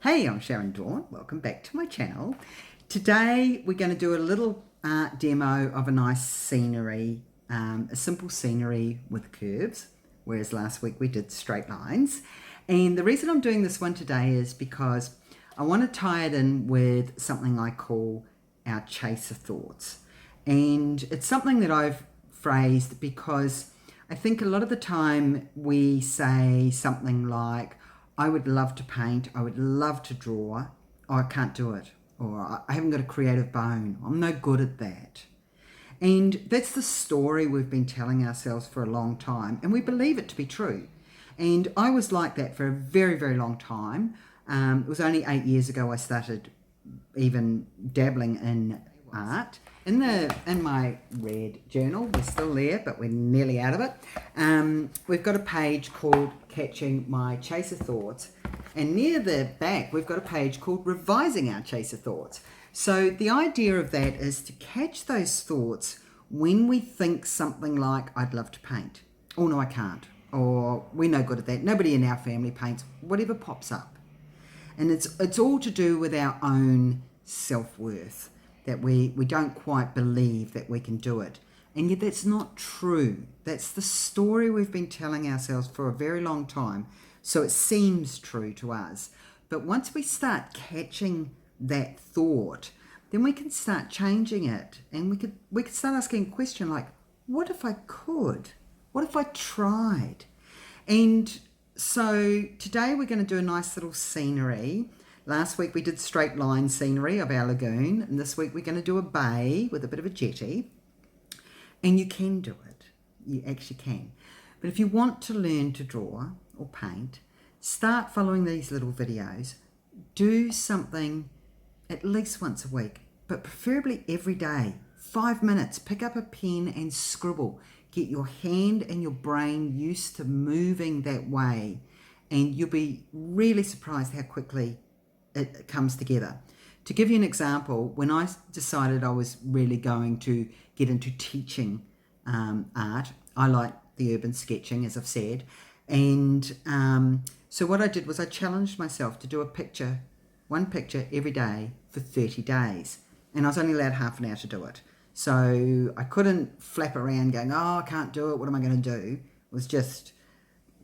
Hey, I'm Sharon Dawn. Welcome back to my channel. Today we're going to do a little art demo of a nice scenery, a simple scenery with curves, whereas last week we did straight lines. And the reason I'm doing this one today is because I want to tie it in with something I call our chaser thoughts. And it's something that I've phrased because I think a lot of the time we say something like, I would love to paint, I would love to draw, or I can't do it, or I haven't got a creative bone, I'm no good at that. And that's the story we've been telling ourselves for a long time, and we believe it to be true. And I was like that for a very, very long time. It was only 8 years ago I started even dabbling in art. In my red journal, we're still there, but we're nearly out of it. We've got a page called Catching My Chaser Thoughts. And near the back, we've got a page called Revising Our Chaser Thoughts. So the idea of that is to catch those thoughts when we think something like, I'd love to paint. Oh, no, I can't. Or we're no good at that. Nobody in our family paints. Whatever pops up. And it's all to do with our own self-worth, that we don't quite believe that we can do it. And yet that's not true. That's the story we've been telling ourselves for a very long time. So it seems true to us. But once we start catching that thought, then we can start changing it. And we could start asking a question like, what if I could? What if I tried? And so today we're going to do a nice little scenery. Last week we did straight line scenery of our lagoon, and this week we're going to do a bay with a bit of a jetty. And you can do it. You actually can. But if you want to learn to draw or paint, start following these little videos. Do something at least once a week, but preferably every day. 5 minutes. Pick up a pen and scribble. Get your hand and your brain used to moving that way, and you'll be really surprised how quickly it comes together. To give you an example, when I decided I was really going to get into teaching art, I like the urban sketching, as I've said, and so what I did was I challenged myself to do one picture every day for 30 days, and I was only allowed half an hour to do it. So I couldn't flap around going, oh, I can't do it, what am I going to do? It was just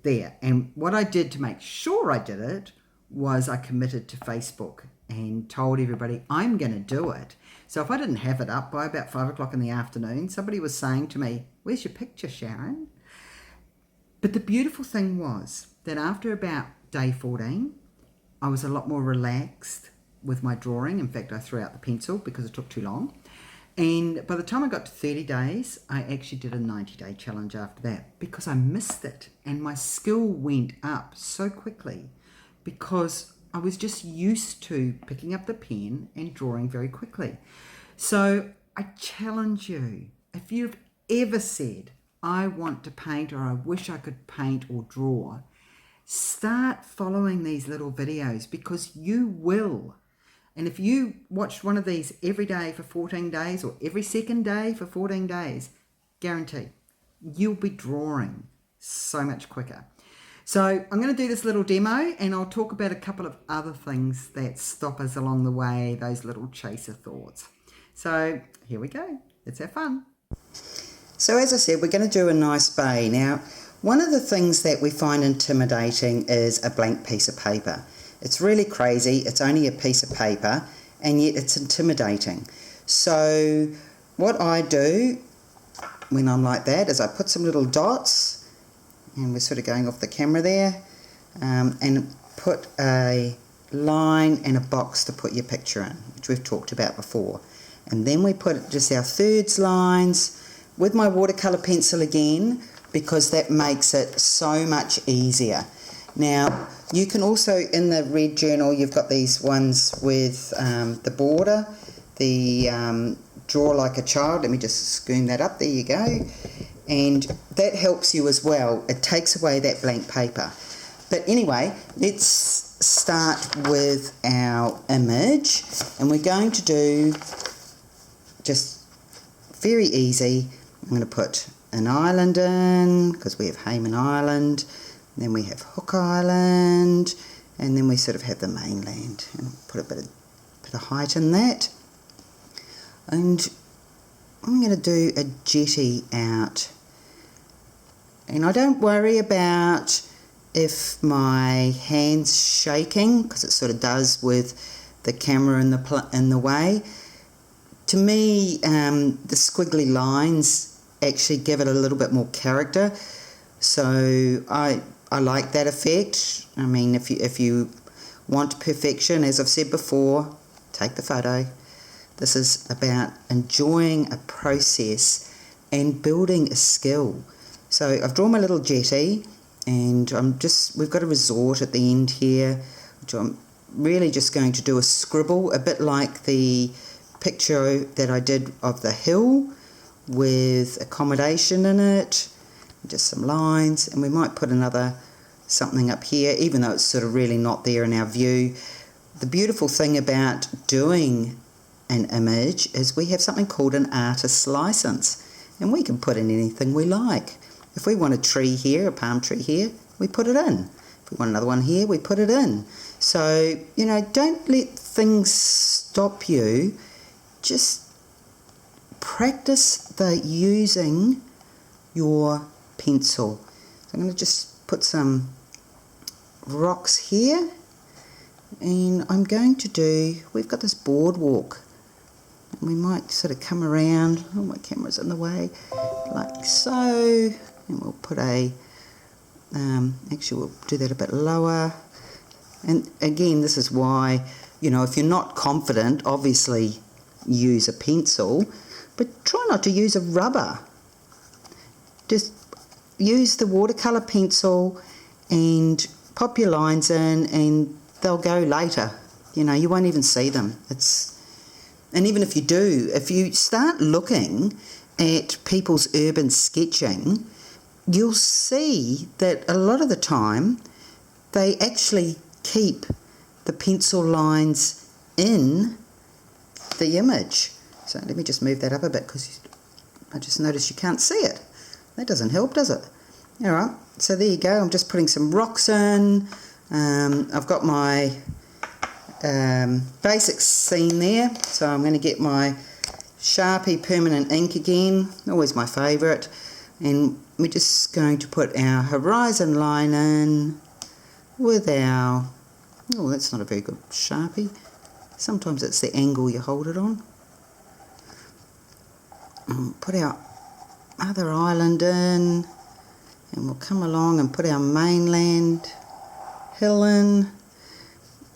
there. And what I did to make sure I did it was I committed to Facebook and told everybody I'm going to do it. So if I didn't have it up by about 5 o'clock in the afternoon, somebody was saying to me, where's your picture, Sharon? But the beautiful thing was that after about day 14, I was a lot more relaxed with my drawing. In fact, I threw out the pencil because it took too long. And by the time I got to 30 days, I actually did a 90-day challenge after that because I missed it. And my skill went up so quickly because I was just used to picking up the pen and drawing very quickly. So I challenge you, if you've ever said, I want to paint, or I wish I could paint or draw, start following these little videos because you will. And if you watched one of these every day for 14 days or every second day for 14 days, guarantee you'll be drawing so much quicker. So I'm going to do this little demo and I'll talk about a couple of other things that stop us along the way, those little chaser thoughts. So here we go. Let's have fun. So as I said, we're going to do a nice bay. Now, one of the things that we find intimidating is a blank piece of paper. It's really crazy. It's only a piece of paper and yet it's intimidating. So what I do when I'm like that is I put some little dots, and we're sort of going off the camera there, and put a line and a box to put your picture in, which we've talked about before. And then we put just our thirds lines with my watercolour pencil again, because that makes it so much easier. Now, you can also, in the red journal, you've got these ones with the border, the draw like a child. Let me just scoon that up. There you go. And that helps you as well. It takes away that blank paper. But anyway, let's start with our image. And we're going to do just very easy. I'm going to put an island in because we have Hayman Island. Then we have Hook Island. and then we sort of have the mainland, and put a bit of height in that. And I'm going to do a jetty out, and I don't worry about if my hand's shaking, because it sort of does with the camera in the way. To me, the squiggly lines actually give it a little bit more character, so I like that effect. I mean, if you want perfection, as I've said before, take the photo. This is about enjoying a process and building a skill. So I've drawn my little jetty, and we've got a resort at the end here, which I'm really just going to do a scribble, a bit like the picture that I did of the hill with accommodation in it, just some lines, and we might put something up here, even though it's sort of really not there in our view. The beautiful thing about doing an image is we have something called an artist's license, and we can put in anything we like. If we want a tree here, a palm tree here, we put it in. If we want another one here, we put it in. So, don't let things stop you. Just practice using your pencil. So I'm going to just put some rocks here, and I'm going to we've got this boardwalk, and we might sort of come around, my camera's in the way, like so, and we'll put actually we'll do that a bit lower. And again, this is why, if you're not confident, obviously use a pencil, but try not to use a rubber. Just use the watercolour pencil and pop your lines in, and they'll go later. You won't even see them. And even if you do, if you start looking at people's urban sketching, you'll see that a lot of the time they actually keep the pencil lines in the image. So let me just move that up a bit, because I just noticed you can't see it. That doesn't help, does it? All right, so there you go. I'm just putting some rocks in. I've got my basic scene there, so I'm going to get my Sharpie permanent ink again, always my favourite, and we're just going to put our horizon line in with our, that's not a very good Sharpie, sometimes it's the angle you hold it on. Put our other island in, and we'll come along and put our mainland hill in,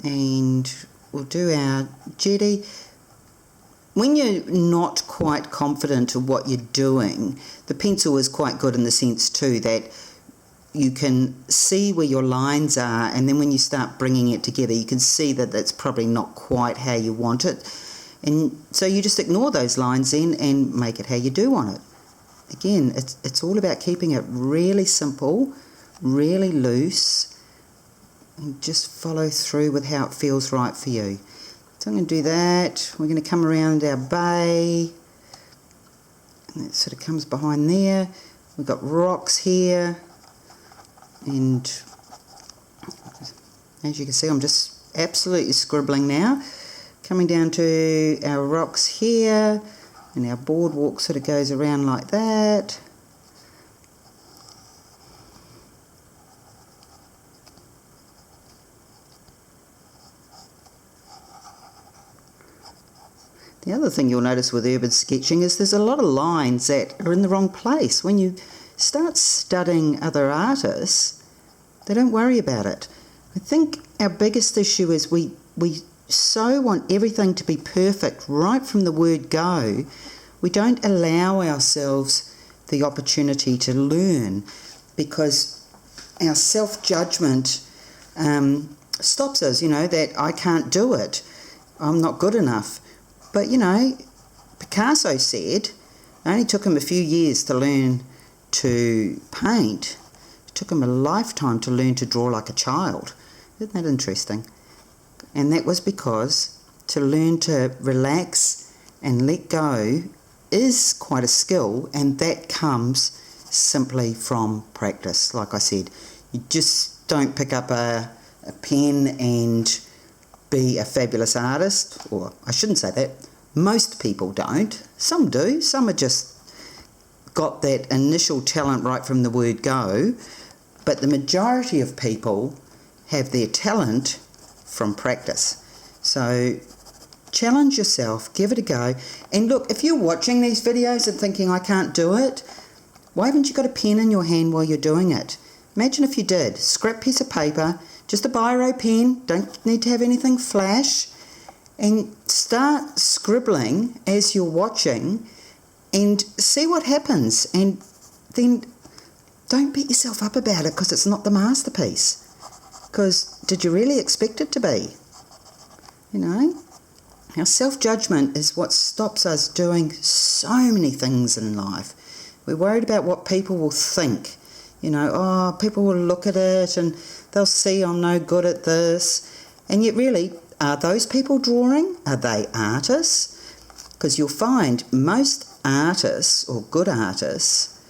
and we'll do our jetty. When you're not quite confident of what you're doing, the pencil is quite good in the sense too that you can see where your lines are, and then when you start bringing it together, you can see that that's probably not quite how you want it. And so you just ignore those lines in and make it how you do want it. Again, it's all about keeping it really simple, really loose, and just follow through with how it feels right for you. So I'm going to do that. We're going to come around our bay, and that sort of comes behind there. We've got rocks here, and as you can see, I'm just absolutely scribbling now. Coming down to our rocks here, and our boardwalk sort of goes around like that. The other thing you'll notice with urban sketching is there's a lot of lines that are in the wrong place. When you start studying other artists, they don't worry about it. I think our biggest issue is we so want everything to be perfect right from the word go. We don't allow ourselves the opportunity to learn, because our self-judgment stops us, that I can't do it, I'm not good enough. But, Picasso said it only took him a few years to learn to paint. It took him a lifetime to learn to draw like a child. Isn't that interesting? And that was because to learn to relax and let go is quite a skill, and that comes simply from practice. Like I said, you just don't pick up a a pen and be a fabulous artist, or I shouldn't say that. Most people don't. Some do. Some are just got that initial talent right from the word go, but the majority of people have their talent from practice. So challenge yourself, give it a go. And look, if you're watching these videos and thinking, I can't do it, why haven't you got a pen in your hand while you're doing it? Imagine if you did. Scrap piece of paper, just a biro pen, don't need to have anything flash, and start scribbling as you're watching and see what happens. And then don't beat yourself up about it because it's not the masterpiece. Because did you really expect it to be? You know? Our self-judgment is what stops us doing so many things in life. We're worried about what people will think. You know, oh, people will look at it and they'll see I'm no good at this. And yet really, are those people drawing? Are they artists? Because you'll find most artists or good artists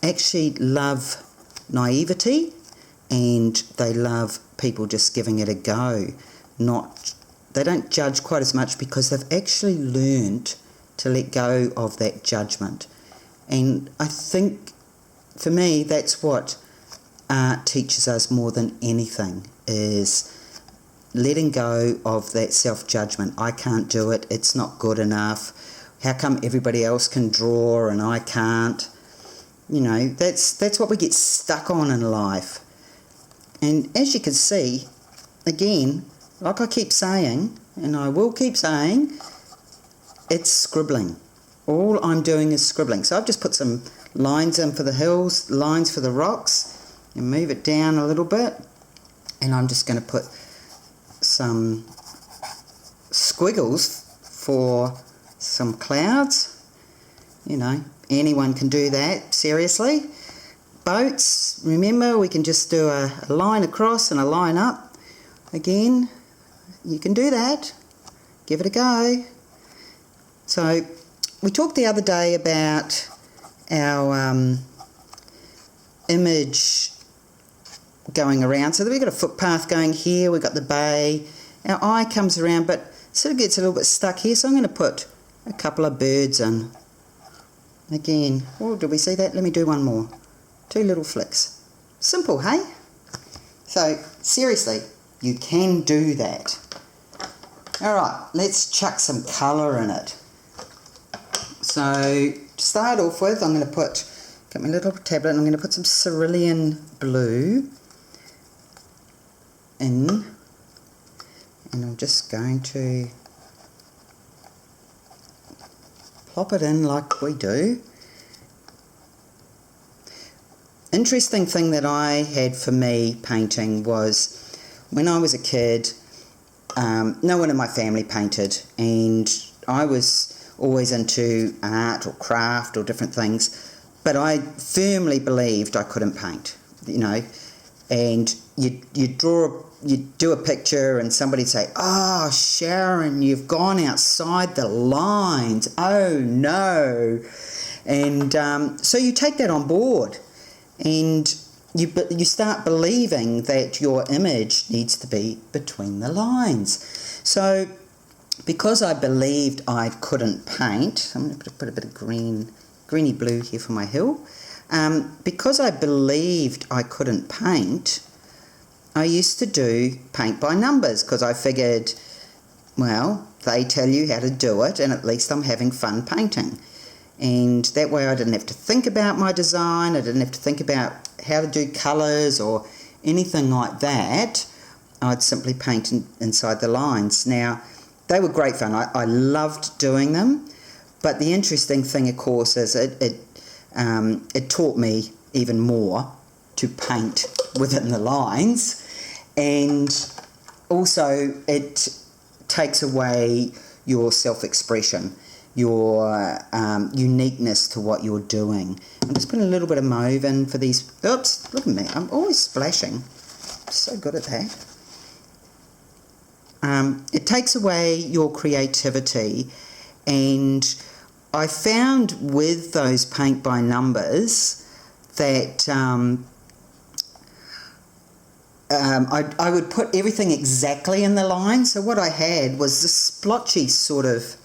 actually love naivety and they love people just giving it a go. They don't judge quite as much because they've actually learned to let go of that judgment. And I think for me that's what art teaches us more than anything, is letting go of that self-judgment. I can't do it, it's not good enough. How come everybody else can draw and I can't? You know, that's what we get stuck on in life. And as you can see, again, like I keep saying, and I will keep saying, it's scribbling. All I'm doing is scribbling. So I've just put some lines in for the hills, lines for the rocks, and move it down a little bit. And I'm just going to put some squiggles for some clouds. You know, anyone can do that, seriously. Boats, remember, we can just do a line across and a line up. Again, you can do that. Give it a go. So we talked the other day about our image going around. So we've got a footpath going here, we've got the bay. Our eye comes around but sort of gets a little bit stuck here, so I'm going to put a couple of birds in. Again, oh, did we see that? Let me do one more. 2 little flicks. Simple, hey? So, seriously, you can do that. Alright, let's chuck some colour in it. So, to start off with, I'm going to get my little tablet and I'm going to put some cerulean blue in. And I'm just going to plop it in like we do. Interesting thing that I had for me painting was when I was a kid, no one in my family painted, and I was always into art or craft or different things, but I firmly believed I couldn't paint, you know. And you do a picture and somebody'd say, oh, Sharon, you've gone outside the lines, oh no. And so you take that on board and you start believing that your image needs to be between the lines. So because I believed I couldn't paint, I'm going to put a bit of greeny blue here for my hill. Because I believed I couldn't paint, I used to do paint by numbers because I figured, well, they tell you how to do it and at least I'm having fun painting. And that way I didn't have to think about my design, I didn't have to think about how to do colours or anything like that. I'd simply paint inside the lines. Now, they were great fun. I loved doing them, but the interesting thing, of course, is it taught me even more to paint within the lines, and also it takes away your self-expression, your uniqueness to what you're doing. I'm just putting a little bit of mauve in for these. Oops, look at me, I'm always splashing. I'm so good at that. It takes away your creativity, and I found with those paint by numbers that I would put everything exactly in the line. So what I had was this splotchy sort of,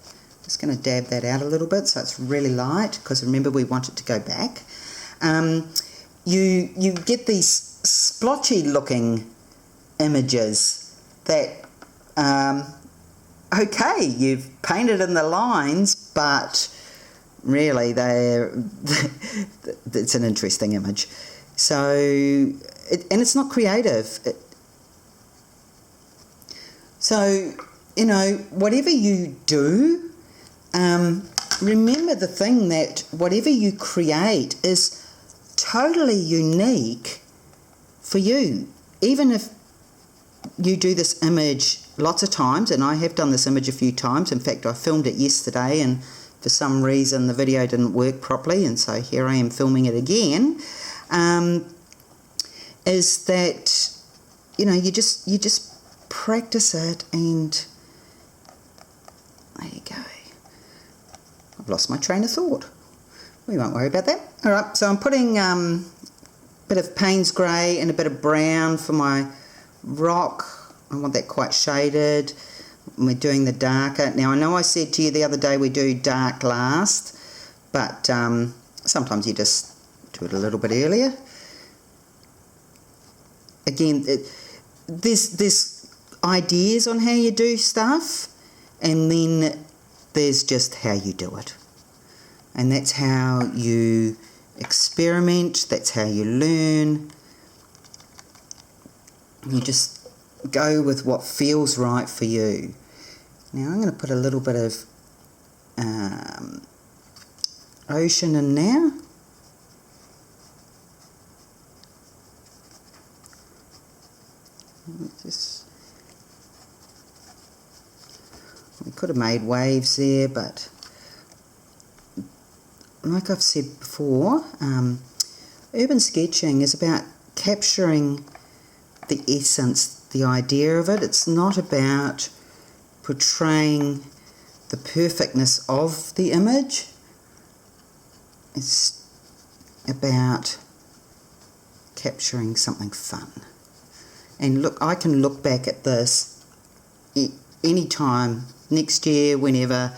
just going to dab that out a little bit so it's really light, because remember we want it to go back. You get these splotchy looking images that, okay, you've painted in the lines, but really it's an interesting image. So, and it's not creative. So, you know, whatever you do, remember the thing that whatever you create is totally unique for you. Even if you do this image lots of times, and I have done this image a few times. In fact, I filmed it yesterday, and for some reason the video didn't work properly, and so here I am filming it again. Is that, you know, you just practice it, and there you go. I've lost my train of thought. We won't worry about that. All right, so I'm putting a bit of Payne's grey and a bit of brown for my rock. I want that quite shaded. We're doing the darker. Now, I know I said to you the other day we do dark last, but sometimes you just do it a little bit earlier. Again, there's ideas on how you do stuff, and then there's just how you do it. And that's how you experiment, that's how you learn. You just go with what feels right for you. Now I'm going to put a little bit of ocean in now. We could have made waves there, but like I've said before, urban sketching is about capturing the essence, the idea of it. It's not about portraying the perfectness of the image. It's about capturing something fun. And look, I can look back at this any time, next year, whenever,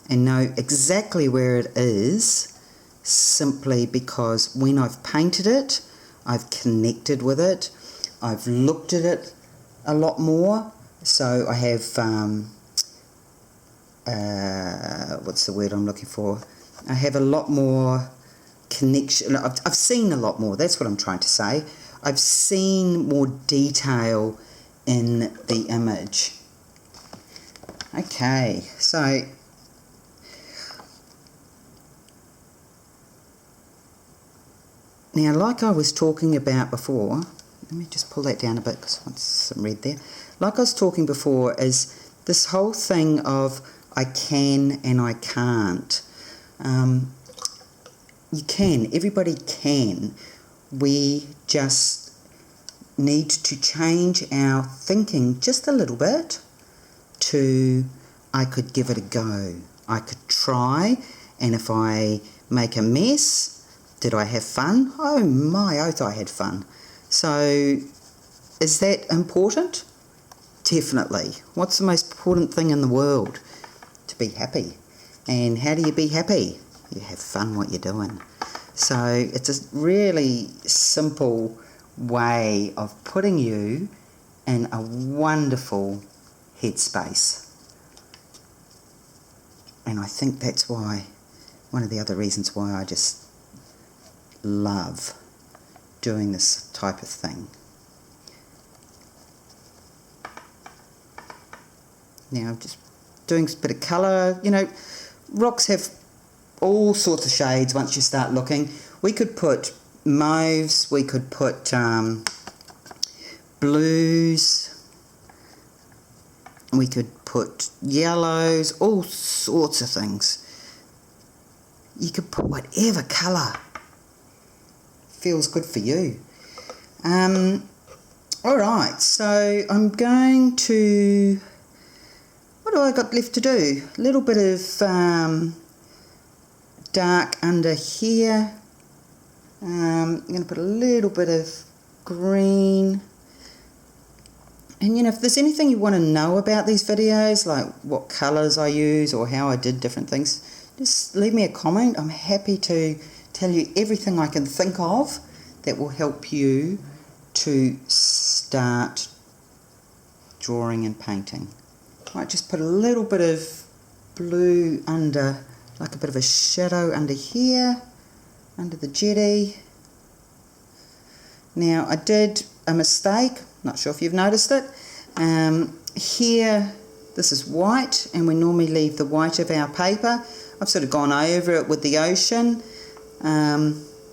and know exactly where it is, simply because when I've painted it, I've connected with it, I've looked at it a lot more. So I have, what's the word I'm looking for? I have a lot more connection. I've seen a lot more, that's what I'm trying to say. I've seen more detail in the image. Okay, so now, like I was talking about before, let me just pull that down a bit because I want some red there. Like I was talking before, is this whole thing of I can and I can't. You can, everybody can. We just need to change our thinking just a little bit to I could give it a go. I could try, and if I make a mess, did I have fun? Oh my oath, I had fun. So is that important? Definitely. What's the most important thing in the world? To be happy. And how do you be happy? You have fun what you're doing. So it's a really simple way of putting you in a wonderful headspace. And I think that's why, one of the other reasons why I just love doing this type of thing. Now I'm just doing a bit of colour. You know, rocks have all sorts of shades once you start looking. We could put mauves, we could put blues, we could put yellows, all sorts of things. You could put whatever colour feels good for you. Alright, so I'm going to, what do I got left to do? A little bit of dark under here. I'm going to put a little bit of green And if there's anything you want to know about these videos, like what colours I use or how I did different things, just leave me a comment. I'm happy to tell you everything I can think of that will help you to start drawing and painting. I might just put a little bit of blue under, like a bit of a shadow under here, under the jetty. Now I did a mistake, not sure if you've noticed it. Here, this is white, and we normally leave the white of our paper. I've sort of gone over it with the ocean.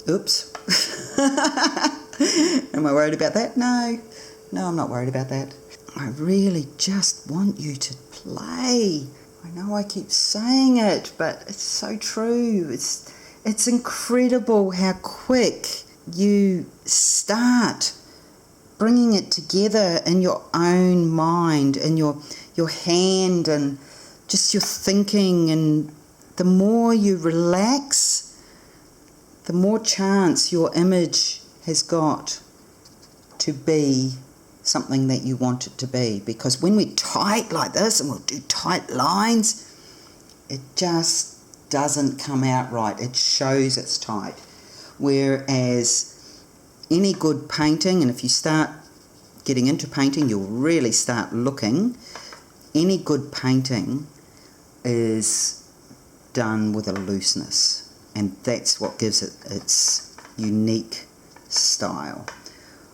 Oops. Am I worried about that? No, I'm not worried about that. I really just want you to play. I know I keep saying it, but it's so true. It's incredible how quick you start bringing it together in your own mind, in your hand, and just your thinking. And the more you relax, the more chance your image has got to be something that you want it to be. Because when we're tight like this, and we'll do tight lines, it just doesn't come out right. It shows it's tight. Whereas any good painting, and if you start getting into painting, you'll really start looking, any good painting is done with a looseness, and that's what gives it its unique style.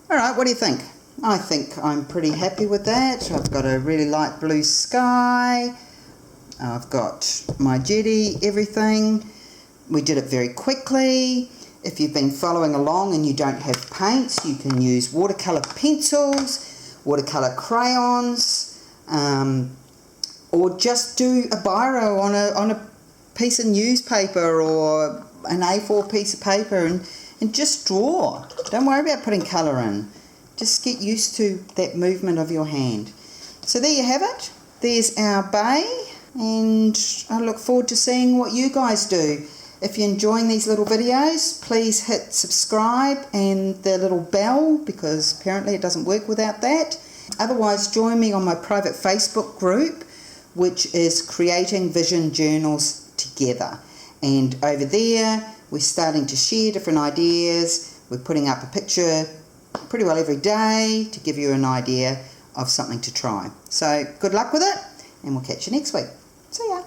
Alright, what do you think? I think I'm pretty happy with that. I've got a really light blue sky, I've got my jetty, everything. We did it very quickly. If you've been following along and you don't have paints, you can use watercolour pencils, watercolour crayons, or just do a biro on a piece of newspaper or an A4 piece of paper and just draw. Don't worry about putting colour in. Just get used to that movement of your hand. So there you have it. There's our bay, and I look forward to seeing what you guys do. If you're enjoying these little videos, please hit subscribe and the little bell, because apparently it doesn't work without that. Otherwise, join me on my private Facebook group, which is Creating Vision Journals Together. And over there, we're starting to share different ideas. We're putting up a picture pretty well every day to give you an idea of something to try. So good luck with it, and we'll catch you next week. See ya.